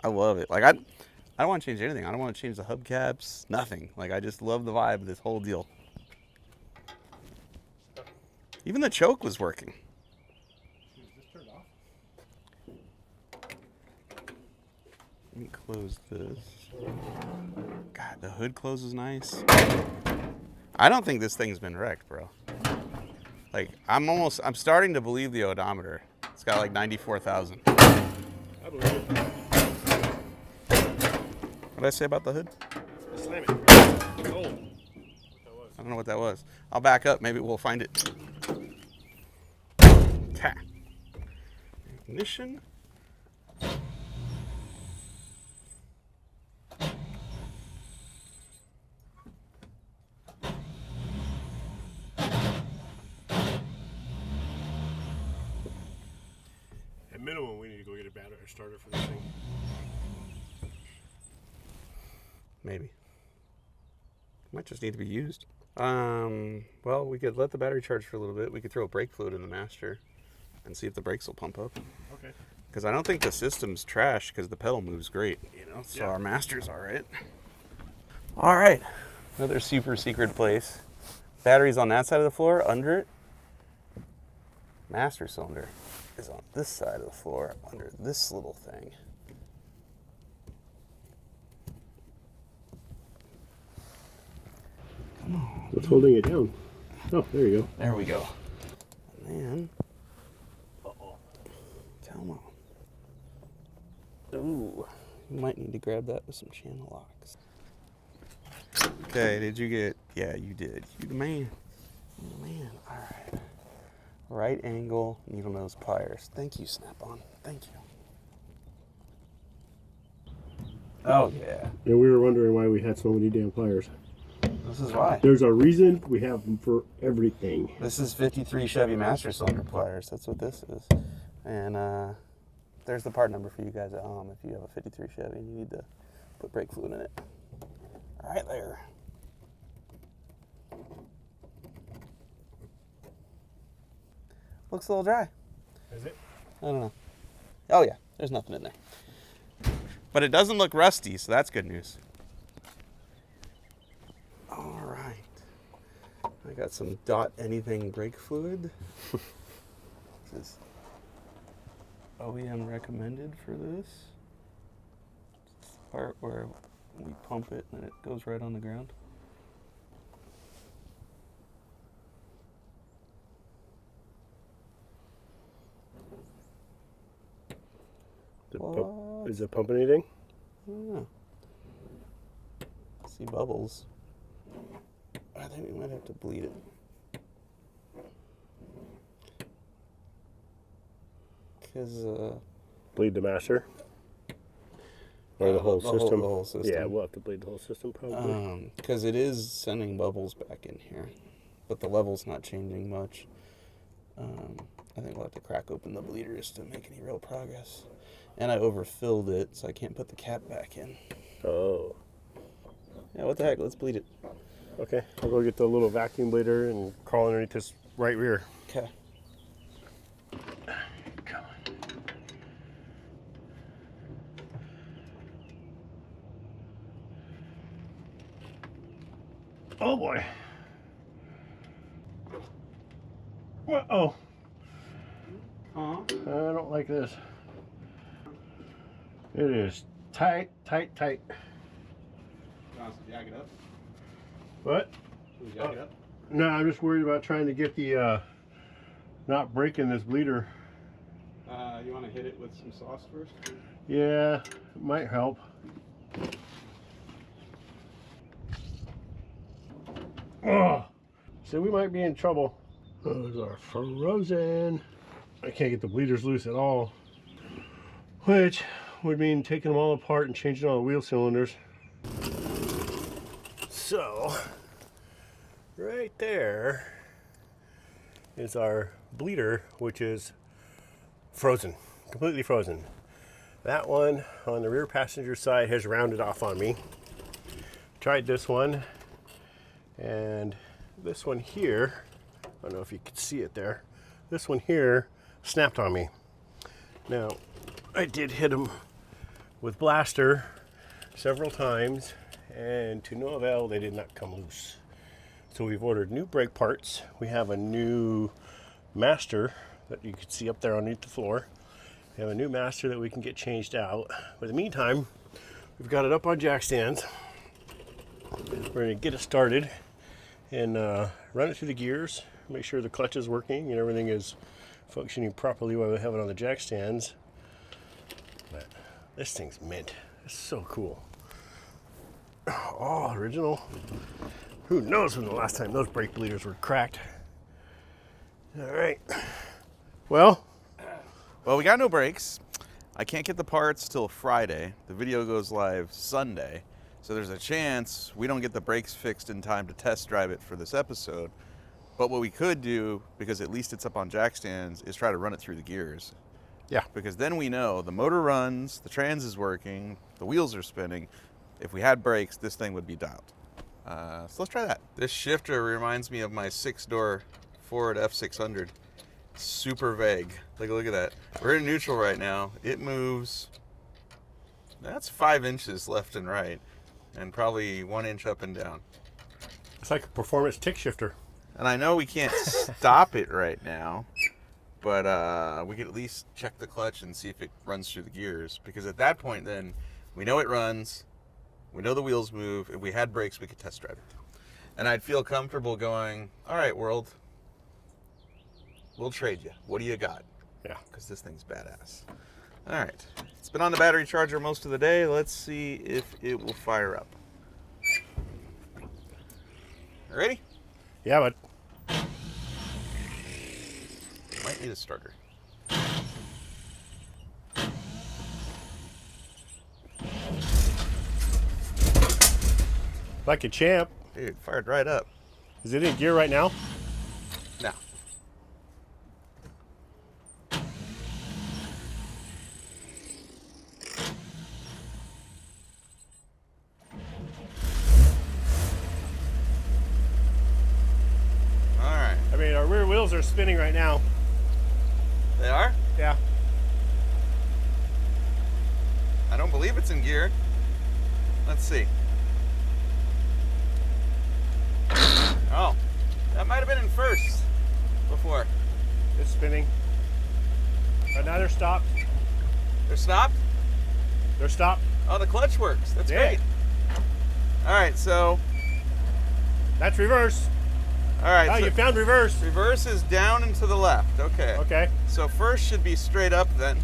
I love it. Like, I don't want to change anything. I don't want to change the hubcaps, nothing. Like, I just love the vibe of this whole deal. Even the choke was working. Let me close this. God, the hood closes nice. I don't think this thing's been wrecked, bro. Like, I'm starting to believe the odometer. It's got like 94,000. I believe it. What did I say about the hood? Slam it. Cold. I don't know what that was. I'll back up. Maybe we'll find it. Ha. Ignition. At minimum, we need to go get a battery starter for this thing. Maybe. Might just need to be used. Well, we could let the battery charge for a little bit. We could throw brake fluid in the master and see if the brakes will pump up. Okay. Because I don't think the system's trash because the pedal moves great, you know, so our master's all right. All right. Another super secret place. Battery's on that side of the floor, under it. Master cylinder is on this side of the floor, under this little thing. What's holding it down? Oh, there you go. There we go. And then, You might need to grab that with some channel locks. Okay, did you get... Yeah, you did. You the man. You the man. All right. Right angle, needle nose pliers. Thank you, Snap-on. Thank you. Oh, yeah. And we were wondering why we had so many damn pliers. This is why. There's a reason we have them for everything. This is 53 Chevy Master Cylinder pliers. That's what this is. And there's the part number for you guys at home if you have a 53 Chevy and you need to put brake fluid in it. Right there. Looks a little dry. Is it? I don't know. Oh yeah, there's nothing in there. But it doesn't look rusty, so that's good news. All right. I got some Dot Anything brake fluid. This is OEM recommended for this. It's the part where we pump it and it goes right on the ground. Is it pumping anything? I don't know. I see bubbles. I think we might have to bleed it. Because, Bleed the master? Or the whole system? The whole system. Yeah, we'll have to bleed the whole system probably. Because it is sending bubbles back in here. But the level's not changing much. I think we'll have to crack open the bleeders to make any real progress. And I overfilled it, so I can't put the cap back in. Oh. Yeah, what the heck? Let's bleed it. Okay, I'll go get the little vacuum bleeder and crawl underneath this right rear. Okay. Come on. Oh boy. Uh-oh. I don't like this. It is tight, tight, tight. Jack it up. What? Jack it up. No, I'm just worried about trying to get the, not breaking this bleeder. You want to hit it with some sauce first? Yeah, it might help. Oh, so we might be in trouble. Those are frozen. I can't get the bleeders loose at all, which would mean taking them all apart and changing all the wheel cylinders. So, right there is our bleeder, which is frozen, completely frozen. That one on the rear passenger side has rounded off on me. Tried this one, and this one here, I don't know if you could see it there, this one here snapped on me. Now, I did hit them with blaster several times, and to no avail, they did not come loose. So we've ordered new brake parts. We have a new master that you can see up there underneath the floor. We have a new master that we can get changed out. But in the meantime, we've got it up on jack stands. We're going to get it started and run it through the gears, make sure the clutch is working and everything is functioning properly while we have it on the jack stands. But this thing's mint. It's so cool. Oh, original. Who knows when the last time those brake bleeders were cracked. All right. Well, we got no brakes. I can't get the parts till Friday. The video goes live Sunday. So there's a chance we don't get the brakes fixed in time to test drive it for this episode. But what we could do, because at least it's up on jack stands, is try to run it through the gears. yeah. Because then we know the motor runs, the trans is working, the wheels are spinning. If we had brakes, this thing would be dialed. So let's try that. This shifter reminds me of my 6-door Ford F600. Super vague. Take a look at that. We're in neutral right now. It moves, that's 5 inches left and right, and probably 1 inch up and down. It's like a performance tick shifter. And I know we can't stop it right now, but we could at least check the clutch and see if it runs through the gears. Because at that point then, we know it runs, we know the wheels move. If we had brakes, we could test drive it. And I'd feel comfortable going, all right, world, we'll trade you. What do you got? Yeah. Because this thing's badass. All right. It's been on the battery charger most of the day. Let's see if it will fire up. Ready? Yeah, but Might need a starter. like a champ. Dude, fired right up. Is it in gear right now? Now. All right. I mean, our rear wheels are spinning right now. They are? Yeah. I don't believe it's in gear. Let's see. Oh, that might have been in first before. It's spinning. But now they're stopped. They're stopped? They're stopped. Oh, the clutch works. That's Yeah. great. All right, so. That's reverse. All right. Oh, so you found reverse. reverse is down and to the left. Okay. Okay. So first should be straight up then.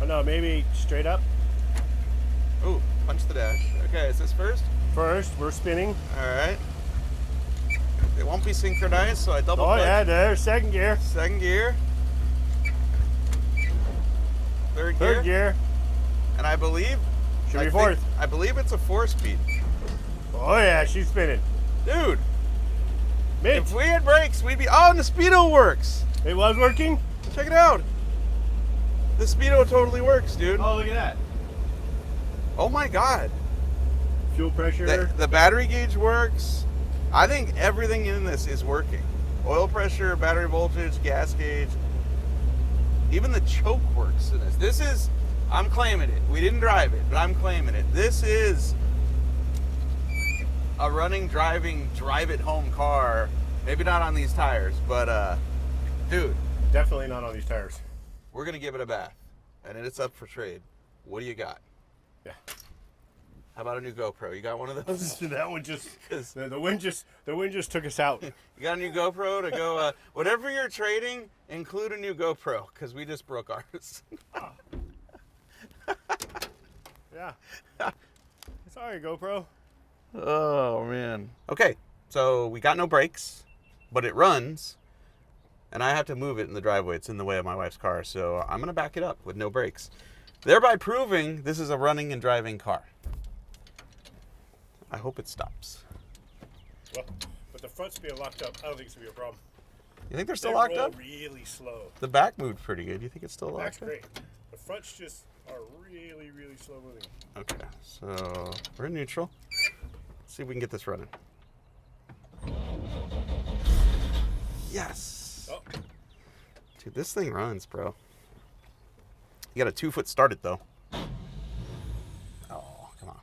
Oh no, maybe straight up. Ooh, punch the dash. Okay, is this first? First, we're spinning. All right. It won't be synchronized, so I double Oh clutch. yeah, there's second gear. Second gear. Third gear. Third gear. And I believe. Should I be think- fourth. I believe it's a 4-speed. Oh yeah, she's spinning. Dude, Mint. if we had brakes, we'd be. Oh, and the speedo works. It was working? Check it out. The speedo totally works, dude. Oh, look at that. Oh my god. Fuel pressure. The battery gauge works. I think everything in this is working. Oil pressure, battery voltage, gas gauge. Even the choke works in this. This is, I'm claiming it. We didn't drive it, but I'm claiming it. This is a running, driving, drive it home car. Maybe not on these tires, but dude, Definitely not on these tires. we're gonna give it a bath, and it's up for trade. What do you got? Yeah. How about a new GoPro? You got one of those? That one just 'Cause the wind just took us out. you got a new GoPro to go? Whatever you're trading, include a new GoPro, because we just broke ours. Yeah. Sorry, GoPro. Oh man. Okay, so we got no brakes, but it runs, and I have to move it in the driveway. It's in the way of my wife's car, so I'm gonna back it up with no brakes, thereby proving this is a running and driving car. I hope it stops. Well, but the front's being locked up. I don't think it's gonna be a problem. You think they're still They locked roll up? really slow. The back moved pretty good. You think it's still locked Back's up? great. The fronts just are really, really slow moving. Okay, so we're in neutral. Let's see if we can get this running. Yes. Oh, Dude, this thing runs, bro. You got a 2-foot start it though. Oh, come on.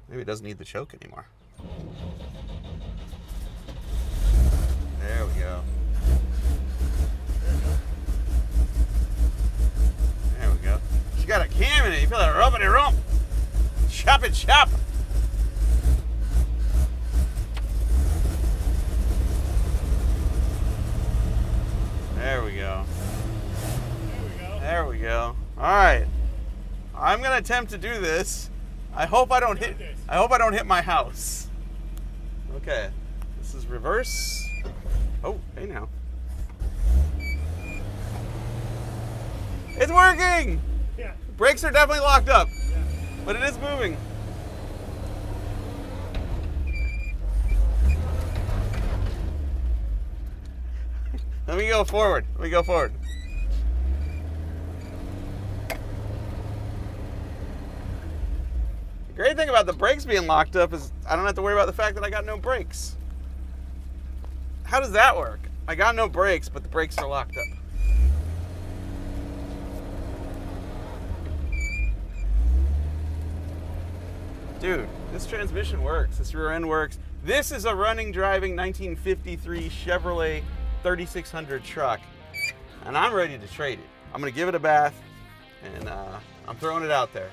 Maybe it doesn't need the choke anymore. There we go. There we go. She got a cam in it. You feel that rubbity rump. Chop it, chop. There we go. there we go. There we go. All right. I'm gonna attempt to do this. I hope I don't hit. I hope I don't hit my house. Okay. This is reverse. Oh, hey now. It's working. Yeah. Brakes are definitely locked up, Yeah. but it is moving. Let me go forward. Let me go forward. The great thing about the brakes being locked up is I don't have to worry about the fact that I got no brakes. How does that work? I got no brakes, but the brakes are locked up. Dude, this transmission works. This rear end works. This is a running, driving 1953 Chevrolet 3600 truck, and I'm ready to trade it. I'm gonna give it a bath, and I'm throwing it out there.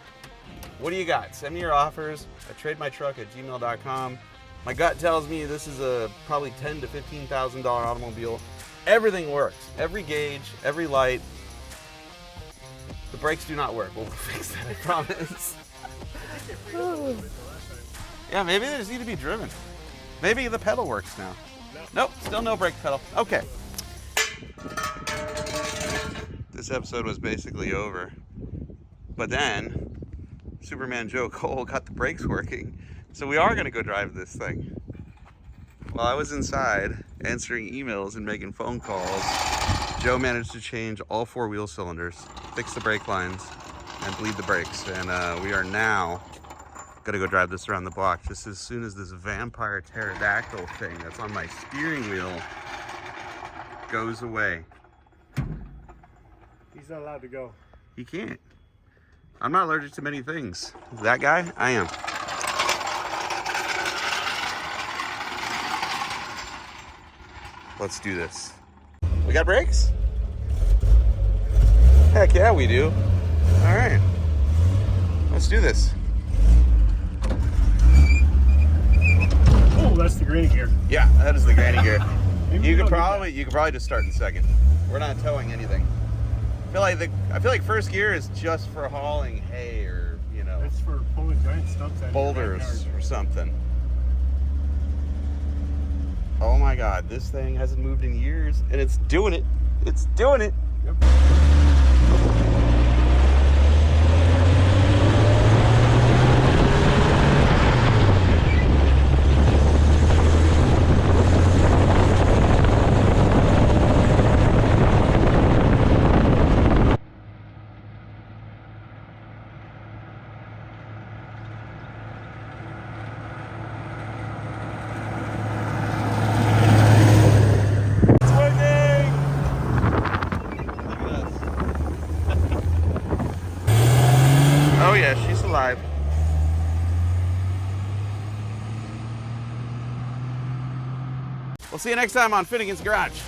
What do you got? Send me your offers at trademytruck@gmail.com. My gut tells me this is a probably $10,000 to $15,000 automobile. Everything works. Every gauge, every light. The brakes do not work. We'll fix that, I promise. Yeah, maybe they just need to be driven. Maybe the pedal works now. Nope, still no brake pedal. Okay. This episode was basically over. But then, Superman Joe Cole got the brakes working. So we are gonna go drive this thing. While I was inside answering emails and making phone calls, Joe managed to change all 4 wheel cylinders, fix the brake lines, and bleed the brakes. And we are now gonna go drive this around the block just as soon as this vampire pterodactyl thing that's on my steering wheel goes away. He's not allowed to go. He can't. I'm not allergic to many things. That guy, I am. Let's do this. We got brakes? Heck yeah, we do. All right, let's do this. Oh, that's the granny gear. Yeah, that is the granny gear. You could probably just start in second. We're not towing anything. I feel like first gear is just for hauling hay or, you know, It's for pulling giant stumps out of your boulders backyard. or something. Oh my God, this thing hasn't moved in years and it's doing it. It's doing it. Yep. Oh yeah, she's alive. We'll see you next time on Finnegan's Garage.